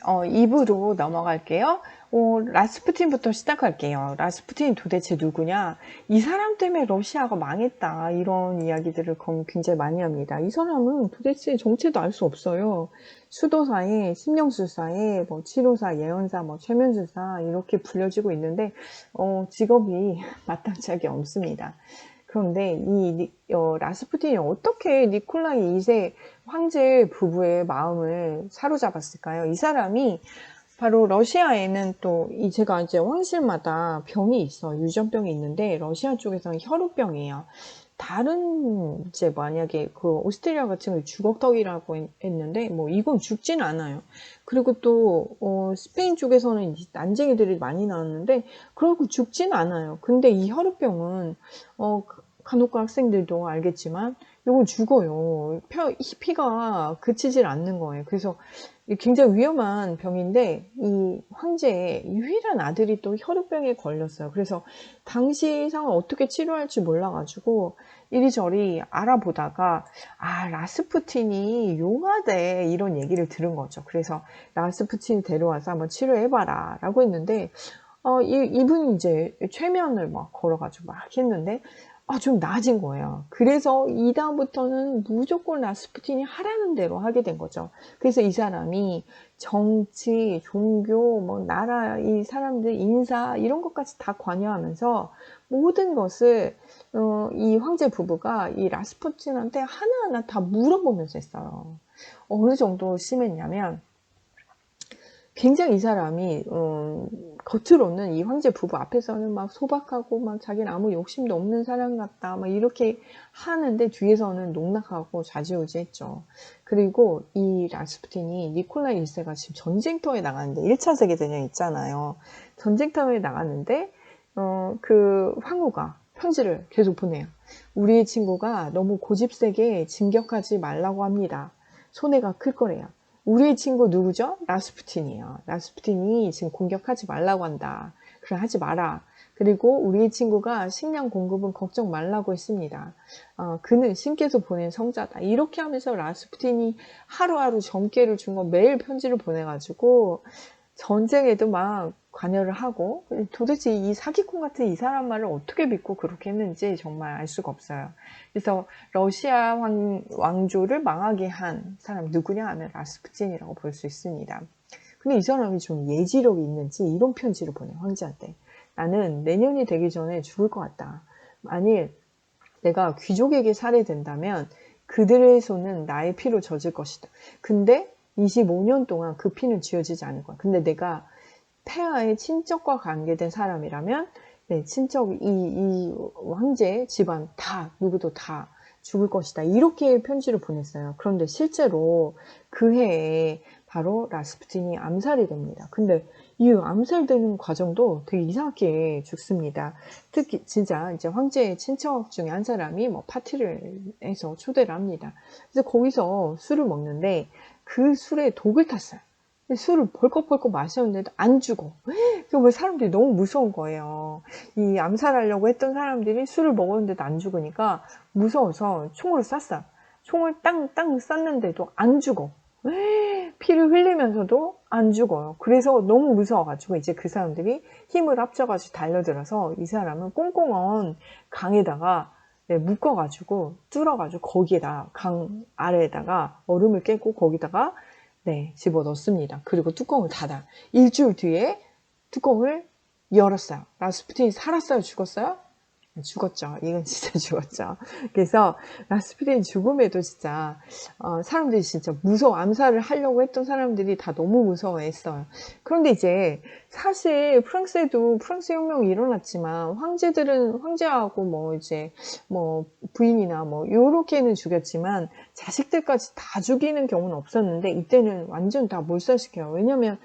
2부로 넘어갈게요. 라스푸틴부터 시작할게요. 라스푸틴이 도대체 누구냐? 이 사람 때문에 러시아가 망했다. 이런 이야기들을 굉장히 많이 합니다. 이 사람은 도대체 정체도 알 수 없어요. 수도사에, 심령술사에, 뭐 치료사, 예언사, 뭐 최면술사 이렇게 불려지고 있는데 직업이 마땅치하게 없습니다. 그런데 라스푸틴이 어떻게 니콜라이 2세 황제 부부의 마음을 사로잡았을까요? 이 사람이 바로 러시아에는 또 제가 이제 황실마다 병이 있어 유전병이 있는데 러시아 쪽에서는 혈우병이에요. 다른 이제 만약에 그 오스트리아 같은 경우 주걱턱이라고 했는데 뭐 이건 죽진 않아요. 그리고 또 스페인 쪽에서는 난쟁이들이 많이 나왔는데 그러고 죽진 않아요. 근데 이 혈우병은 간혹가 학생들도 알겠지만 이건 죽어요. 피가 그치질 않는 거예요. 그래서 굉장히 위험한 병인데 이 황제의 유일한 아들이 또 혈우병에 걸렸어요. 그래서 당시 상황을 어떻게 치료할지 몰라가지고 이리저리 알아보다가 라스푸틴이 용하대 이런 얘기를 들은 거죠. 그래서 라스푸틴 데려와서 한번 치료해봐라 라고 했는데 이분이 이제 최면을 막 걸어가지고 막 했는데 좀 나아진 거예요. 그래서 이 다음부터는 무조건 라스푸틴이 하라는 대로 하게 된 거죠. 그래서 이 사람이 정치, 종교, 뭐 나라, 이 사람들 인사 이런 것까지 다 관여하면서 모든 것을 이 황제 부부가 이 라스푸틴한테 하나하나 다 물어보면서 했어요. 어느 정도 심했냐면 굉장히 이 사람이 겉으로는 이 황제 부부 앞에서는 막 소박하고 막 자기는 아무 욕심도 없는 사람 같다 막 이렇게 하는데 뒤에서는 농락하고 좌지우지했죠. 그리고 이 라스푸틴이 니콜라이 1세가 지금 전쟁터에 나갔는데 1차 세계대전 있잖아요. 전쟁터에 나갔는데 그 황후가 편지를 계속 보내요. 우리 친구가 너무 고집세게 진격하지 말라고 합니다. 손해가 클 거래요. 우리의 친구 누구죠? 라스푸틴이에요. 라스푸틴이 지금 공격하지 말라고 한다. 그래 하지 마라. 그리고 우리의 친구가 식량 공급은 걱정 말라고 했습니다. 그는 신께서 보낸 성자다. 이렇게 하면서 라스푸틴이 하루하루 점괘를 준 거 매일 편지를 보내가지고 전쟁에도 막 관여를 하고 도대체 이 사기꾼 같은 이 사람 말을 어떻게 믿고 그렇게 했는지 정말 알 수가 없어요. 그래서 러시아 왕조를 망하게 한 사람 누구냐 하면 라스푸틴이라고 볼 수 있습니다. 근데 이 사람이 좀 예지력이 있는지 이런 편지를 보내 황제한테. 나는 내년이 되기 전에 죽을 것 같다. 만일 내가 귀족에게 살해된다면 그들의 손은 나의 피로 젖을 것이다. 근데 25년 동안 그 피는 지워지지 않을 거야. 근데 내가 폐하의 친척과 관계된 사람이라면 친척 이 황제 집안 다 누구도 다 죽을 것이다. 이렇게 편지를 보냈어요. 그런데 실제로 그 해에 바로 라스푸틴이 암살이 됩니다. 근데 이 암살되는 과정도 되게 이상하게 죽습니다. 특히 진짜 이제 황제의 친척 중에 한 사람이 뭐 파티를 해서 초대를 합니다. 그래서 거기서 술을 먹는데 그 술에 독을 탔어요. 술을 벌컥벌컥 마셨는데도 안 죽어. 그 사람들이 너무 무서운 거예요. 이 암살하려고 했던 사람들이 술을 먹었는데도 안 죽으니까 무서워서 총으로 쐈어요. 총을 땅땅 쐈는데도 안 죽어. 피를 흘리면서도 안 죽어요. 그래서 너무 무서워가지고 이제 그 사람들이 힘을 합쳐가지고 달려들어서 이 사람은 꽁꽁언 강에다가 묶어가지고 뚫어가지고 거기에다 강 아래에다가 얼음을 깨고 거기다가 집어넣습니다. 그리고 뚜껑을 닫아. 일주일 뒤에 뚜껑을 열었어요. 라스푸틴이 살았어요? 죽었어요? 죽었죠. 이건 진짜 죽었죠. 그래서 라스푸틴 죽음에도 진짜 사람들이 진짜 무서워 암살을 하려고 했던 사람들이 다 너무 무서워했어요. 그런데 이제 사실 프랑스에도 프랑스 혁명이 일어났지만 황제들은 황제하고 뭐 이제 뭐 부인이나 뭐 요렇게는 죽였지만 자식들까지 다 죽이는 경우는 없었는데 이때는 완전 다 몰살시켜요. 왜냐면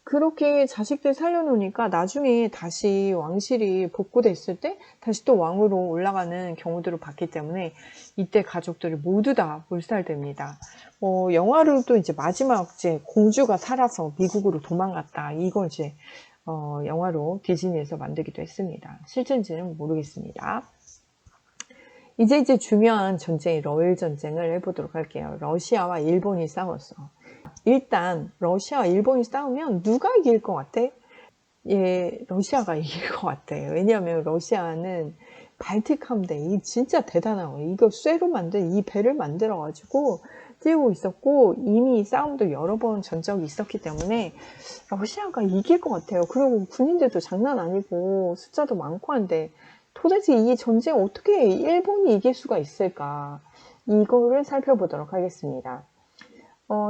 그렇게 자식들 살려놓으니까 나중에 다시 왕실이 복구됐을 때 다시 또 왕으로 올라가는 경우들을 봤기 때문에 이때 가족들이 모두 다 몰살됩니다. 영화로도 이제 마지막 이제 공주가 살아서 미국으로 도망갔다. 이걸 이제 영화로 디즈니에서 만들기도 했습니다. 실제인지는 모르겠습니다. 이제 중요한 전쟁, 러일 전쟁을 해보도록 할게요. 러시아와 일본이 싸웠어. 일단 러시아와 일본이 싸우면 누가 이길 것 같아? 예, 러시아가 이길 것 같아요. 왜냐하면 러시아는 발틱 함대, 이 진짜 대단한 거예요. 이거 쇠로 만든 이 배를 만들어가지고 띄우고 있었고, 이미 싸움도 여러 번 전적이 있었기 때문에 러시아가 이길 것 같아요. 그리고 군인들도 장난 아니고 숫자도 많고 한데, 도대체 이 전쟁 어떻게 일본이 이길 수가 있을까? 이거를 살펴보도록 하겠습니다.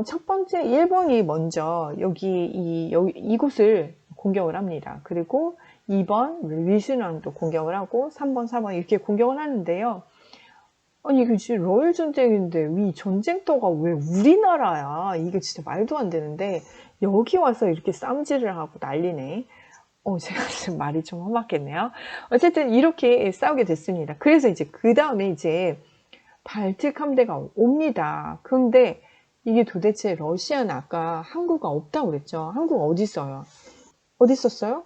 첫 번째, 일본이 먼저 이곳을 공격을 합니다. 그리고 2번, 리슈난도 공격을 하고, 3번, 4번 이렇게 공격을 하는데요. 아니, 이게 지금 러일 전쟁인데, 이 전쟁터가 왜 우리나라야? 이게 진짜 말도 안 되는데, 여기 와서 이렇게 쌈질을 하고 난리네. 제가 지금 말이 좀 험악했네요. 어쨌든 이렇게 싸우게 됐습니다. 그래서 이제 그 다음에 이제 발틱 함대가 옵니다. 그런데 이게 도대체 러시아는 아까 항구가 없다고 그랬죠. 항구가 어디 있어요? 어디 있었어요?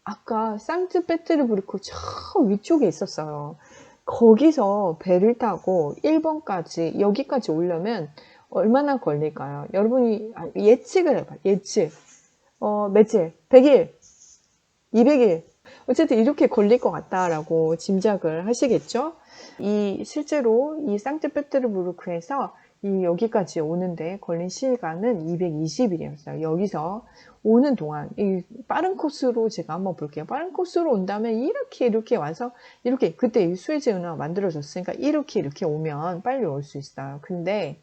아까 상트페테르부르크 저 위쪽에 있었어요. 거기서 배를 타고 1번까지 여기까지 오려면 얼마나 걸릴까요? 여러분이 예측을 해봐. 예측. 며칠? 100일? 200일? 어쨌든 이렇게 걸릴 것 같다라고 짐작을 하시겠죠? 실제로 이 상트페테르부르크에서 여기까지 오는데 걸린 시간은 220일이었어요. 여기서 오는 동안 이 빠른 코스로 제가 한번 볼게요. 빠른 코스로 온다면 이렇게 와서 이렇게 그때 수에즈 운하가 만들어졌으니까 이렇게 오면 빨리 올 수 있어요. 근데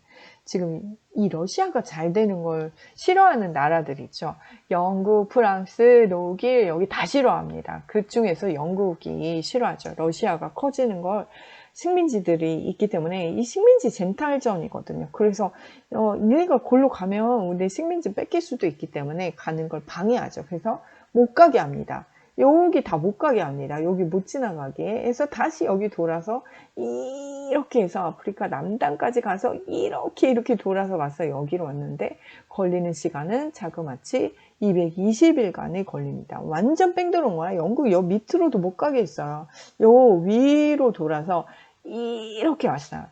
지금 이 러시아가 잘 되는 걸 싫어하는 나라들 있죠. 영국, 프랑스, 독일 여기 다 싫어합니다. 그 중에서 영국이 싫어하죠. 러시아가 커지는 걸 식민지들이 있기 때문에 이 식민지 쟁탈전이거든요. 그래서 얘가 골로 가면 우리 식민지 뺏길 수도 있기 때문에 가는 걸 방해하죠. 그래서 못 가게 합니다. 여기 다 못 가게 합니다. 여기 못 지나가게 해서 다시 여기 돌아서 이렇게 해서 아프리카 남단까지 가서 이렇게 돌아서 와서 여기로 왔는데 걸리는 시간은 자그마치 220일간이 걸립니다. 완전 뺑 도는 거야. 영국 여 밑으로도 못 가게 했어요. 요 위로 돌아서 이렇게 왔어요.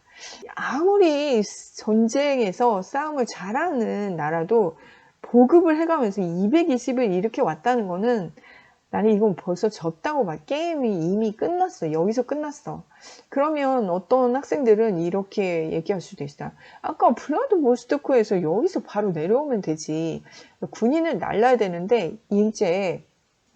아무리 전쟁에서 싸움을 잘하는 나라도 보급을 해가면서 220일 이렇게 왔다는 거는 나는 이건 벌써 졌다고 봐. 게임이 이미 끝났어. 여기서 끝났어. 그러면 어떤 학생들은 이렇게 얘기할 수도 있어요. 아까 블라드보스토크에서 여기서 바로 내려오면 되지. 군인을 날라야 되는데 이제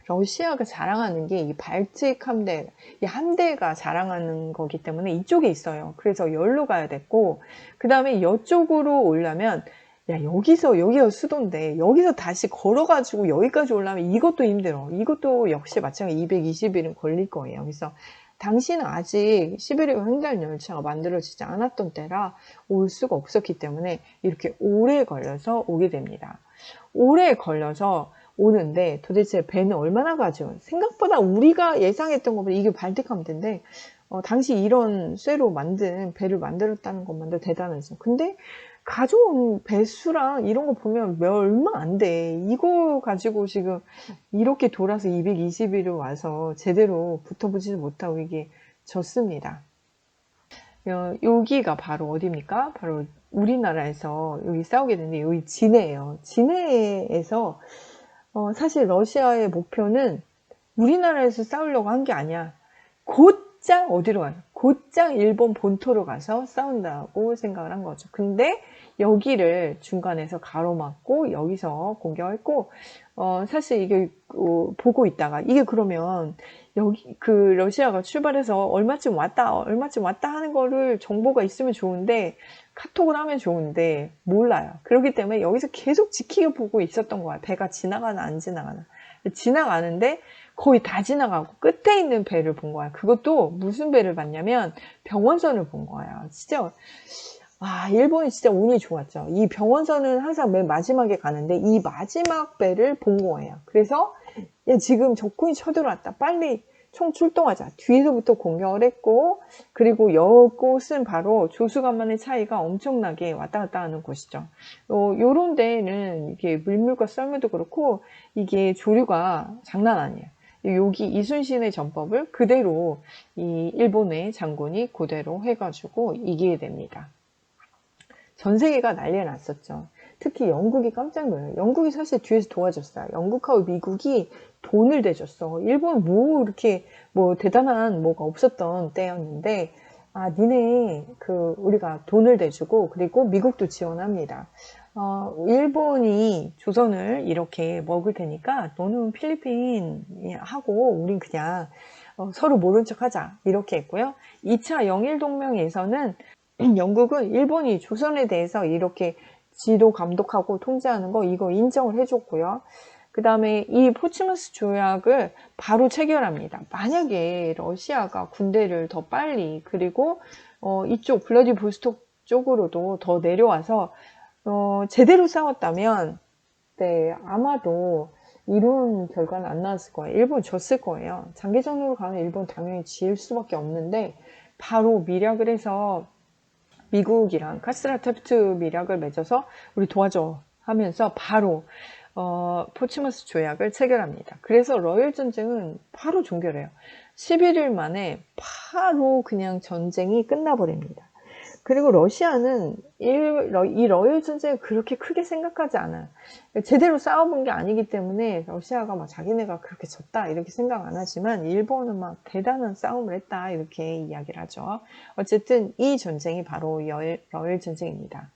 러시아가 자랑하는 게 이 발틱 함대, 이 함대가 자랑하는 거기 때문에 이쪽에 있어요. 그래서 여기로 가야 됐고, 그 다음에 이쪽으로 오려면 여기가 수도인데 여기서 다시 걸어가지고 여기까지 올라면 이것도 힘들어. 이것도 역시 마찬가지 220일은 걸릴 거예요. 그래서 당시는 아직 시베리아 횡단 열차가 만들어지지 않았던 때라 올 수가 없었기 때문에 이렇게 오래 걸려서 오게 됩니다. 오래 걸려서 오는데 도대체 배는 얼마나 가죠? 생각보다 우리가 예상했던 것보다 이게 발틱 함대인데 당시 이런 쇠로 만든 배를 만들었다는 것만도 대단하죠. 근데 가져온 배수랑 이런 거 보면 얼마 안 돼. 이거 가지고 지금 이렇게 돌아서 220일을 와서 제대로 붙어보지도 못하고 이게 졌습니다. 여기가 바로 어디입니까? 바로 우리나라에서 여기 싸우게 되는데 여기 진해예요. 진해에서 사실 러시아의 목표는 우리나라에서 싸우려고 한 게 아니야. 곧장 어디로 가요? 곧장 일본 본토로 가서 싸운다고 생각을 한 거죠. 근데 여기를 중간에서 가로막고 여기서 공격했고 사실 이게 보고 있다가 이게 그러면 여기 러시아가 출발해서 얼마쯤 왔다 하는 거를 정보가 있으면 좋은데 카톡을 하면 좋은데 몰라요. 그렇기 때문에 여기서 계속 지키고 보고 있었던 거야. 배가 지나가나 안 지나가나. 지나가는데 거의 다 지나가고 끝에 있는 배를 본 거야. 그것도 무슨 배를 봤냐면 병원선을 본 거야. 진짜 일본이 진짜 운이 좋았죠. 이 병원선은 항상 맨 마지막에 가는데 이 마지막 배를 본 거예요. 그래서 지금 적군이 쳐들어왔다. 빨리 총 출동하자. 뒤에서부터 공격을 했고 그리고 이곳은 바로 조수간만의 차이가 엄청나게 왔다 갔다 하는 곳이죠. 요런 데에는 이게 밀물과 썰물도 그렇고 이게 조류가 장난 아니에요. 여기 이순신의 전법을 그대로 이 일본의 장군이 그대로 해가지고 이기게 됩니다. 전 세계가 난리가 났었죠. 특히 영국이 깜짝 놀라요. 영국이 사실 뒤에서 도와줬어요. 영국하고 미국이 돈을 대줬어. 일본 뭐 이렇게 뭐 대단한 뭐가 없었던 때였는데, 아, 니네 우리가 돈을 대주고 그리고 미국도 지원합니다. 일본이 조선을 이렇게 먹을 테니까 너는 필리핀 하고 우린 그냥 서로 모른 척 하자 이렇게 했고요. 2차 영일동맹에서는 영국은 일본이 조선에 대해서 이렇게 지도 감독하고 통제하는 거 이거 인정을 해줬고요. 그 다음에 이 포츠머스 조약을 바로 체결합니다. 만약에 러시아가 군대를 더 빨리 그리고 이쪽 블라디보스톡 쪽으로도 더 내려와서 제대로 싸웠다면 네, 아마도 이런 결과는 안 나왔을 거예요. 일본 졌을 거예요. 장기전으로 가면 일본 당연히 질 수밖에 없는데 바로 밀약을 해서 미국이랑 카스트라테프트 밀약을 맺어서 우리 도와줘 하면서 바로 포츠머스 조약을 체결합니다. 그래서 러일 전쟁은 바로 종결해요. 11일 만에 바로 그냥 전쟁이 끝나버립니다. 그리고 러시아는 이 러일 전쟁을 그렇게 크게 생각하지 않아요. 제대로 싸워본 게 아니기 때문에 러시아가 막 자기네가 그렇게 졌다 이렇게 생각 안 하지만 일본은 막 대단한 싸움을 했다 이렇게 이야기를 하죠. 어쨌든 이 전쟁이 바로 러일 전쟁입니다.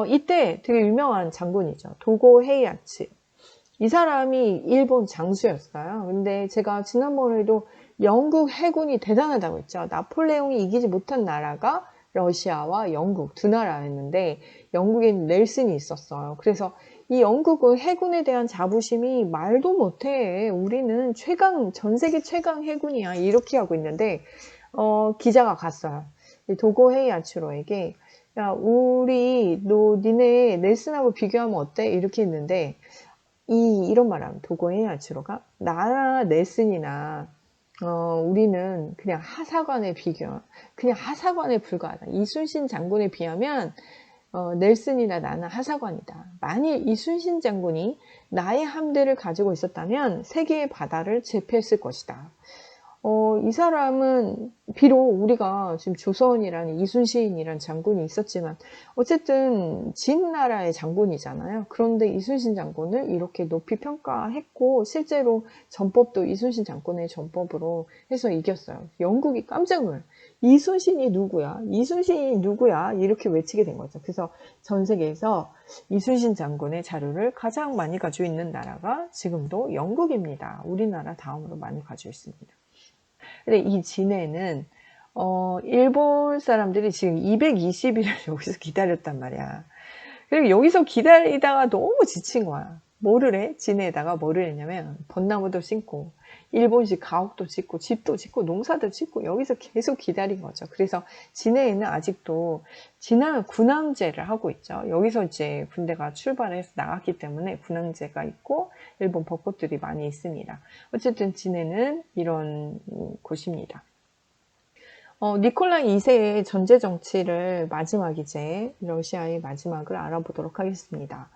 이때 되게 유명한 장군이죠. 도고 헤이아치. 이 사람이 일본 장수였어요. 근데 제가 지난번에도 영국 해군이 대단하다고 했죠. 나폴레옹이 이기지 못한 나라가 러시아와 영국 두 나라였는데 영국엔 넬슨이 있었어요. 그래서 이 영국은 해군에 대한 자부심이 말도 못해. 우리는 전 세계 최강 해군이야. 이렇게 하고 있는데 기자가 갔어요. 도고 헤이아치로에게 야, 니네 넬슨하고 비교하면 어때? 이렇게 했는데 이런 말하면 도고 헤이아치로가 나나 넬슨이나 우리는 그냥 그냥 하사관에 불과하다. 이순신 장군에 비하면 넬슨이나 나는 하사관이다. 만일 이순신 장군이 나의 함대를 가지고 있었다면 세계의 바다를 제패했을 것이다. 이 사람은 비록 우리가 지금 조선이라는 이순신이라는 장군이 있었지만 어쨌든 진 나라의 장군이잖아요. 그런데 이순신 장군을 이렇게 높이 평가했고 실제로 전법도 이순신 장군의 전법으로 해서 이겼어요. 영국이 깜짝 놀라요. 이순신이 누구야? 이순신이 누구야? 이렇게 외치게 된 거죠. 그래서 전 세계에서 이순신 장군의 자료를 가장 많이 가지고 있는 나라가 지금도 영국입니다. 우리나라 다음으로 많이 가지고 있습니다. 근데 이 진해는 일본 사람들이 지금 220일을 여기서 기다렸단 말이야. 그리고 여기서 기다리다가 너무 지친 거야. 뭐를 해? 진해에다가 뭐를 했냐면 벚나무도 심고 일본식 가옥도 짓고 집도 짓고 농사도 짓고 여기서 계속 기다린 거죠. 그래서 진해에는 아직도 진해 군항제를 하고 있죠. 여기서 이제 군대가 출발해서 나갔기 때문에 군항제가 있고 일본 벚꽃들이 많이 있습니다. 어쨌든 진해는 이런 곳입니다. 니콜라이 2세의 전제 정치를 마지막이제 러시아의 마지막을 알아보도록 하겠습니다.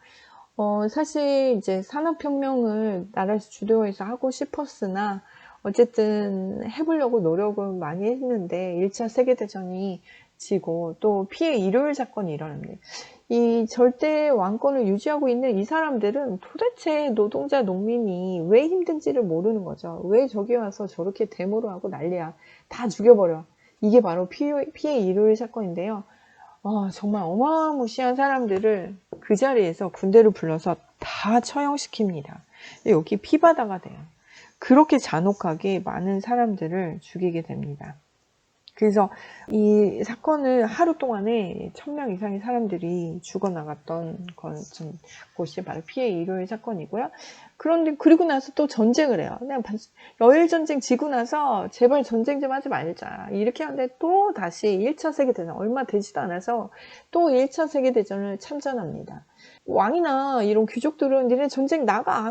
사실 이제 산업혁명을 나라에서 주도해서 하고 싶었으나 어쨌든 해보려고 노력을 많이 했는데 1차 세계대전이 지고 또 피해 일요일 사건이 일어납니다. 이 절대 왕권을 유지하고 있는 이 사람들은 도대체 노동자 농민이 왜 힘든지를 모르는 거죠. 왜 저기 와서 저렇게 데모를 하고 난리야. 다 죽여버려. 이게 바로 피해 일요일 사건인데요. 정말 어마무시한 사람들을 그 자리에서 군대를 불러서 다 처형시킵니다. 여기 피바다가 돼요. 그렇게 잔혹하게 많은 사람들을 죽이게 됩니다. 그래서 이 사건을 하루 동안에 1000명 이상의 사람들이 죽어나갔던 곳이 바로 피해 일요일 사건이고요. 그런데 그리고 나서 또 전쟁을 해요. 그냥 러일 전쟁 지고 나서 제발 전쟁 좀 하지 말자 이렇게 하는데 또 다시 1차 세계대전 얼마 되지도 않아서 또 1차 세계대전을 참전합니다. 왕이나 이런 귀족들은 니네 전쟁 나가.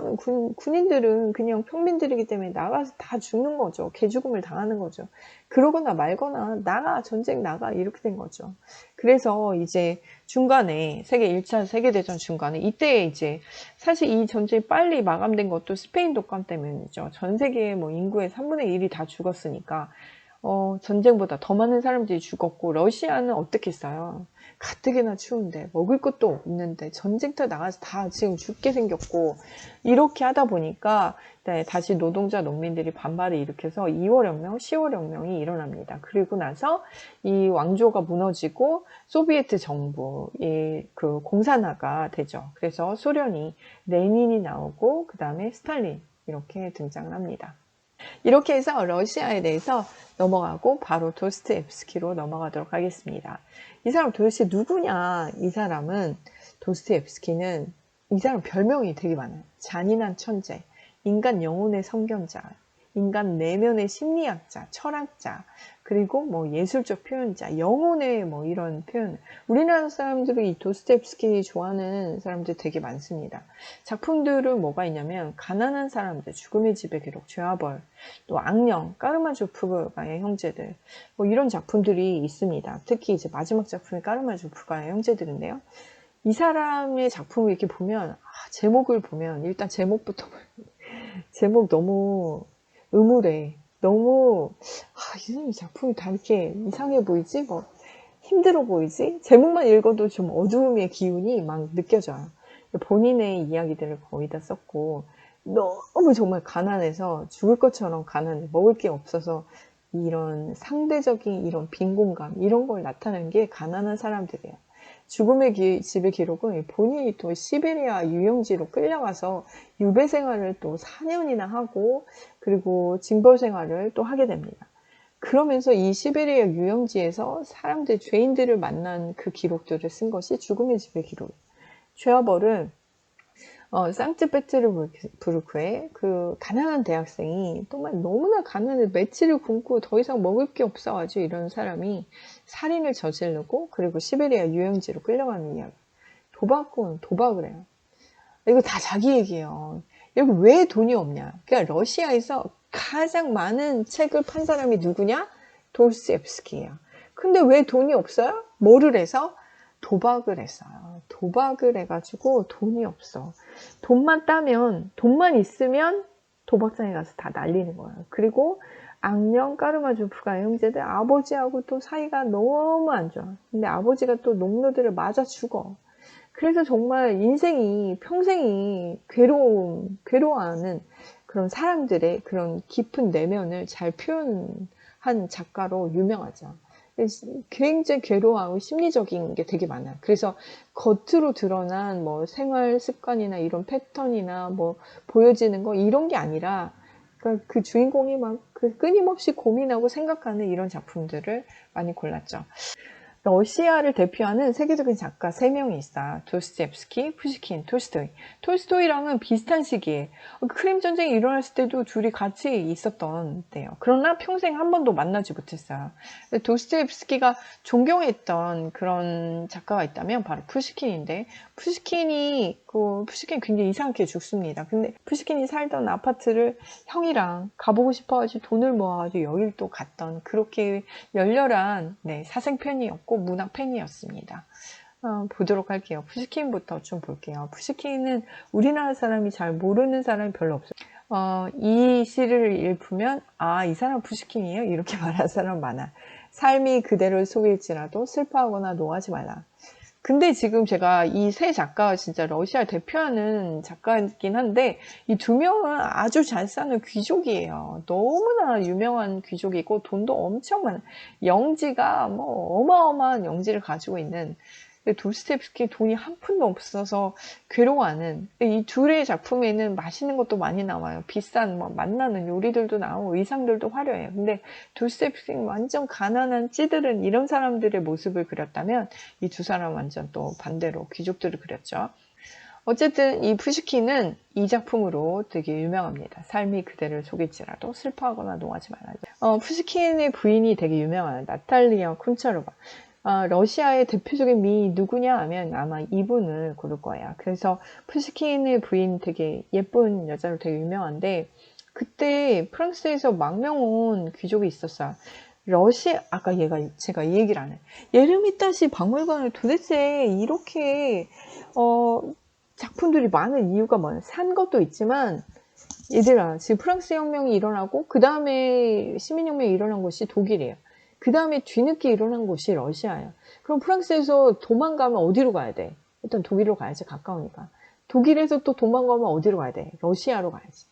군인들은 그냥 평민들이기 때문에 나가서 다 죽는 거죠. 개죽음을 당하는 거죠. 그러거나 말거나 전쟁 나가 이렇게 된 거죠. 그래서 이제 중간에 세계 1차 세계대전 중간에 이때 이제 사실 이 전쟁이 빨리 마감된 것도 스페인 독감 때문이죠. 전 세계 뭐 인구의 3분의 1이 다 죽었으니까 전쟁보다 더 많은 사람들이 죽었고 러시아는 어떻게 했어요? 가뜩이나 추운데 먹을 것도 없는데 전쟁터 나가서 다 지금 죽게 생겼고 이렇게 하다 보니까 네, 다시 노동자 농민들이 반발을 일으켜서 2월 혁명, 10월 혁명이 일어납니다. 그리고 나서 이 왕조가 무너지고 소비에트 정부의 그 공산화가 되죠. 그래서 소련이 레닌이 나오고 그 다음에 스탈린 이렇게 등장을 합니다. 이렇게 해서 러시아에 대해서 넘어가고 바로 도스토옙스키로 넘어가도록 하겠습니다. 이 사람 도대체 누구냐? 이 사람은 도스토옙스키는 이 사람 별명이 되게 많아요. 잔인한 천재, 인간 영혼의 성견자, 인간 내면의 심리학자, 철학자, 그리고 뭐 예술적 표현자, 영혼의 뭐 이런 표현. 우리나라 사람들이 이 도스토옙스키 좋아하는 사람들 되게 많습니다. 작품들은 뭐가 있냐면 가난한 사람들, 죽음의 집의 기록, 죄와벌, 또 악령, 까르마조프가의 형제들, 뭐 이런 작품들이 있습니다. 특히 이제 마지막 작품이 까르마조프가의 형제들인데요. 이 사람의 작품을 이렇게 보면 제목을 보면 일단 제목부터 제목 너무 음울해. 너무 이 작품이 다 이렇게 이상해 보이지? 뭐 힘들어 보이지? 제목만 읽어도 좀 어두움의 기운이 막 느껴져요. 본인의 이야기들을 거의 다 썼고 너무 정말 가난해서 죽을 것처럼 가난해. 먹을 게 없어서 이런 상대적인 이런 빈곤감 이런 걸 나타내는 게 가난한 사람들이에요. 죽음의 집의 기록은 본인이 또 시베리아 유영지로 끌려가서 유배 생활을 또 4년이나 하고 그리고 징벌 생활을 또 하게 됩니다. 그러면서 이 시베리아 유영지에서 사람들, 죄인들을 만난 그 기록들을 쓴 것이 죽음의 집의 기록. 죄와벌은 상트페테르부르크의 그 가난한 대학생이 정말 너무나 가난해 며칠을 굶고 더 이상 먹을 게 없어가지고 이런 사람이 살인을 저지르고 그리고 시베리아 유영지로 끌려가는 이야기. 도박을 해요. 이거 다 자기 얘기예요. 여기 왜 돈이 없냐? 그러니까 러시아에서 가장 많은 책을 판 사람이 누구냐? 도스토옙스키예요. 근데 왜 돈이 없어요? 뭐를 해서? 도박을 했어요. 도박을 해가지고 돈이 없어. 돈만 있으면 도박장에 가서 다 날리는 거예요. 그리고 악령 까르마조프가 형제들 아버지하고 또 사이가 너무 안 좋아. 근데 아버지가 또 농노들을 맞아 죽어. 그래서 정말 평생이 괴로워하는 그런 사람들의 그런 깊은 내면을 잘 표현한 작가로 유명하죠. 굉장히 괴로워하고 심리적인 게 되게 많아요. 그래서 겉으로 드러난 뭐 생활 습관이나 이런 패턴이나 뭐 보여지는 거 이런 게 아니라 그러니까 그 주인공이 막 그 끊임없이 고민하고 생각하는 이런 작품들을 많이 골랐죠. 러시아를 대표하는 세계적인 작가 3명이 있어요. 도스토옙스키, 푸시킨, 톨스토이. 톨스토이랑은 비슷한 시기에 크림 전쟁이 일어났을 때도 둘이 같이 있었던 때예요. 그러나 평생 한 번도 만나지 못했어요. 도스토옙스키가 존경했던 그런 작가가 있다면 바로 푸시킨인데 푸시킨이 굉장히 이상하게 죽습니다. 근데 푸시킨이 살던 아파트를 형이랑 가보고 싶어가지고 돈을 모아가지고 여길 또 갔던 그렇게 열렬한 사생팬이었고 문학 팬이었습니다. 보도록 할게요. 푸시킨부터 좀 볼게요. 푸시킨은 우리나라 사람이 잘 모르는 사람이 별로 없어요. 이 시를 읽으면 이 사람 푸시킨이에요? 이렇게 말하는 사람 많아. 삶이 그대를 속일지라도 슬퍼하거나 노하지 말라. 근데 지금 제가 이 세 작가가 진짜 러시아를 대표하는 작가이긴 한데 이 2명은 아주 잘 사는 귀족이에요. 너무나 유명한 귀족이고 돈도 엄청 많아요. 영지가 뭐 어마어마한 영지를 가지고 있는 도스토옙스키 돈이 한 푼도 없어서 괴로워하는 이 둘의 작품에는 맛있는 것도 많이 나와요. 비싼 맛나는 요리들도 나오고 의상들도 화려해요. 근데 도스토옙스키는 완전 가난한 찌들은 이런 사람들의 모습을 그렸다면 이 두 사람 완전 또 반대로 귀족들을 그렸죠. 어쨌든 이 푸시킨은 이 작품으로 되게 유명합니다. 삶이 그대를 속일지라도 슬퍼하거나 노하지 말아요. 푸시킨의 부인이 되게 유명해요. 나탈리아 쿤차로바. 러시아의 대표적인 미인이 누구냐 하면 아마 이분을 고를 거예요. 그래서 푸시킨의 부인 되게 예쁜 여자로 되게 유명한데 그때 프랑스에서 망명 온 귀족이 있었어요. 아까 제가 이 얘기를 안 해. 예르미타시 박물관을 도대체 이렇게, 작품들이 많은 이유가 뭐야? 산 것도 있지만, 얘들아, 지금 프랑스 혁명이 일어나고, 그 다음에 시민혁명이 일어난 곳이 독일이에요. 그 다음에 뒤늦게 일어난 곳이 러시아예요. 그럼 프랑스에서 도망가면 어디로 가야 돼? 일단 독일로 가야지, 가까우니까. 독일에서 또 도망가면 어디로 가야 돼? 러시아로 가야지.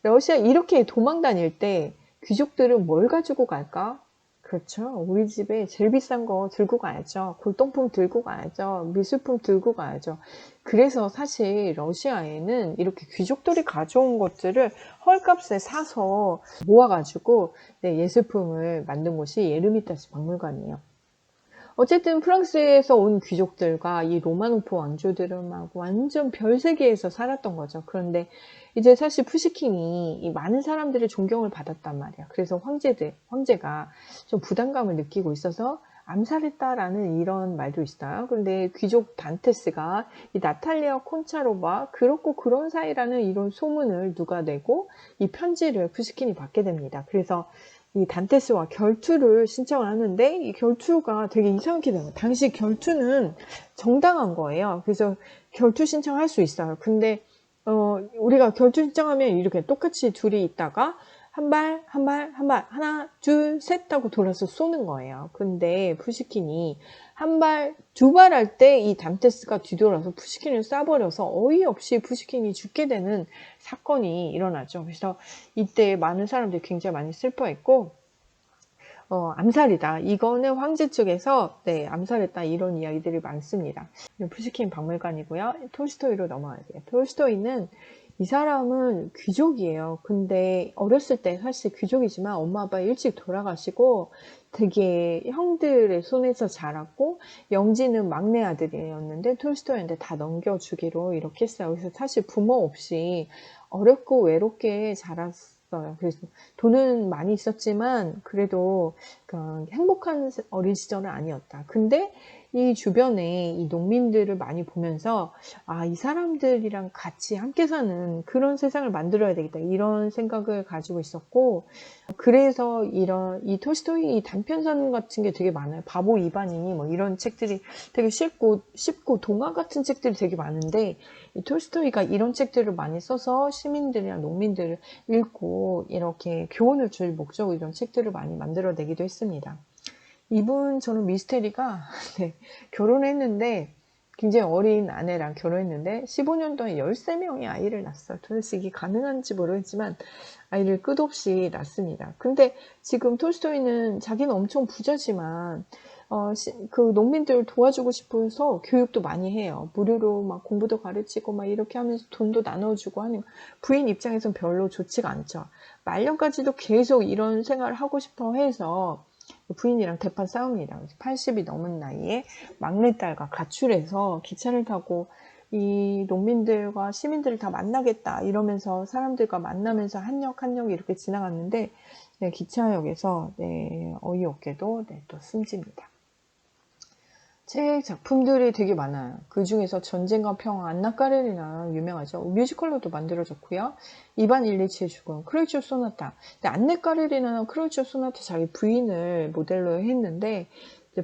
러시아 이렇게 도망 다닐 때 귀족들은 뭘 가지고 갈까? 그렇죠. 우리 집에 제일 비싼 거 들고 가야죠. 골동품 들고 가야죠. 미술품 들고 가야죠. 그래서 사실 러시아에는 이렇게 귀족들이 가져온 것들을 헐값에 사서 모아가지고 예술품을 만든 곳이 예르미타시 박물관이에요. 어쨌든 프랑스에서 온 귀족들과 이 로마노프 왕조들은 막 완전 별세계에서 살았던 거죠. 그런데 이제 사실 푸시킨이 이 많은 사람들의 존경을 받았단 말이야. 그래서 황제가 좀 부담감을 느끼고 있어서 암살했다라는 이런 말도 있어요. 그런데 귀족 단테스가 이 나탈리아 콘차로바 그렇고 그런 사이라는 이런 소문을 누가 내고 이 편지를 푸시킨이 받게 됩니다. 그래서 이 단테스와 결투를 신청을 하는데 이 결투가 되게 이상하게 돼요. 당시 결투는 정당한 거예요. 그래서 결투 신청할 수 있어요. 근데 우리가 결투 신청하면 이렇게 똑같이 둘이 있다가 한 발, 하나, 둘, 셋 하고 돌아서 쏘는 거예요. 근데 푸시킨이 한 발, 두 발 할 때 이 단테스가 뒤돌아서 푸시킨을 쏴버려서 어이없이 푸시킨이 죽게 되는 사건이 일어나죠. 그래서 이때 많은 사람들이 굉장히 많이 슬퍼했고, 암살이다. 이거는 황제 측에서 암살했다. 이런 이야기들이 많습니다. 푸시킨 박물관이고요. 톨스토이로 넘어갈게요. 톨스토이는 이 사람은 귀족이에요. 근데 어렸을 때 사실 귀족이지만 엄마 아빠 일찍 돌아가시고 되게 형들의 손에서 자랐고 영지는 막내 아들이었는데 톨스토이한테 다 넘겨주기로 이렇게 했어요. 그래서 사실 부모 없이 어렵고 외롭게 자랐어요. 그래서 돈은 많이 있었지만 그래도 행복한 어린 시절은 아니었다. 근데 이 주변에 이 농민들을 많이 보면서 이 사람들이랑 같이 함께 사는 그런 세상을 만들어야 되겠다 이런 생각을 가지고 있었고 그래서 이 톨스토이 단편선 같은 게 되게 많아요. 바보 이반인이 뭐 이런 책들이 되게 쉽고 동화 같은 책들이 되게 많은데 이 톨스토이가 이런 책들을 많이 써서 시민들이랑 농민들을 읽고 이렇게 교훈을 줄 목적으로 이런 책들을 많이 만들어내기도 했습니다. 저는 미스테리가 결혼했는데 굉장히 어린 아내랑 결혼했는데 15년 동안 13명의 아이를 낳았어요. 도대체 이게 가능한지 모르겠지만 아이를 끝없이 낳습니다. 근데 지금 톨스토이는 자기는 엄청 부자지만 그 농민들을 도와주고 싶어서 교육도 많이 해요. 무료로 막 공부도 가르치고 막 이렇게 하면서 돈도 나눠주고 하는 부인 입장에선 별로 좋지가 않죠. 말년까지도 계속 이런 생활을 하고 싶어 해서 부인이랑 대판 싸웁니다. 80이 넘은 나이에 막내딸과 가출해서 기차를 타고 이 농민들과 시민들을 다 만나겠다 이러면서 사람들과 만나면서 한 역 한 역 이렇게 지나갔는데 기차역에서 어이없게도 또 숨집니다. 책 작품들이 되게 많아요. 그 중에서 전쟁과 평화, 안나 까레리나 유명하죠. 뮤지컬로도 만들어졌고요. 이반 일리치의 죽음, 크루이츠 소나타. 근데 안나 까레리나는 크루이츠 소나타 자기 부인을 모델로 했는데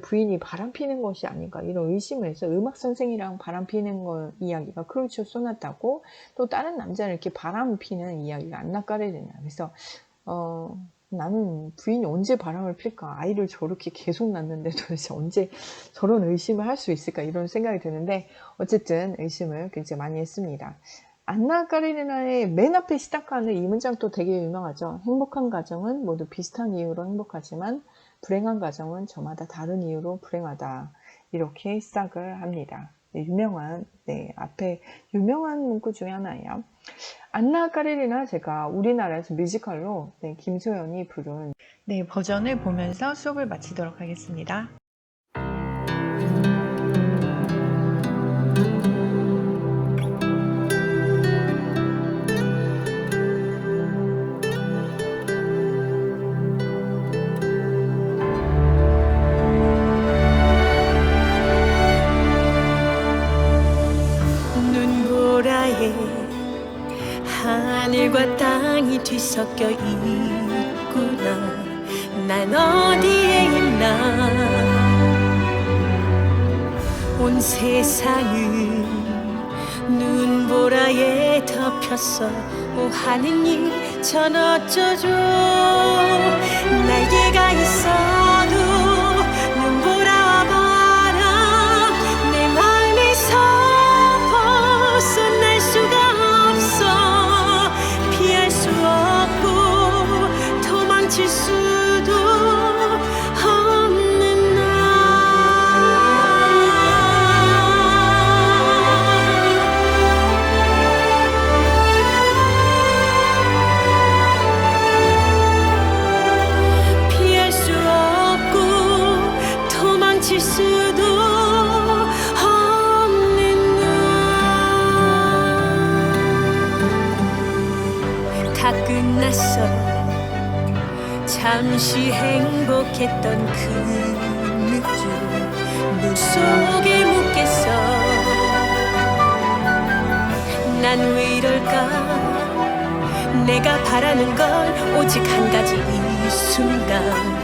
부인이 바람 피는 것이 아닌가 이런 의심을 해서 음악 선생이랑 바람 피는 거 이야기가 크루이츠 소나타고 또 다른 남자는 이렇게 바람 피는 이야기가 안나 까레리나. 그래서 나는 부인이 언제 바람을 필까? 아이를 저렇게 계속 낳는데 도대체 언제 저런 의심을 할 수 있을까? 이런 생각이 드는데 어쨌든 의심을 굉장히 많이 했습니다. 안나 까레리나의 맨 앞에 시작하는 이 문장도 되게 유명하죠. 행복한 가정은 모두 비슷한 이유로 행복하지만 불행한 가정은 저마다 다른 이유로 불행하다. 이렇게 시작을 합니다. 앞에 유명한 문구 중에 하나예요. 안나 까레리나 제가 우리나라에서 뮤지컬로 김소연이 부른 버전을 보면서 수업을 마치도록 하겠습니다. 하늘과 땅이 뒤섞여 있구나. 난 어디에 있나. 온 세상은 눈보라에 덮였어. 오 하느님 전 어쩌죠. 날개가 있어도 눈보라와 바람 내 마음에서 벗어날 수가 없어. 피할 수 없고 도망칠 수도 없는 나. 피할 수 없고 도망칠 수도 없는 나. 다 끝났어. 잠시 행복했던 그 느낌 눈 속에 묻겠어. 난 왜 이럴까. 내가 바라는 건 오직 한 가지 이 순간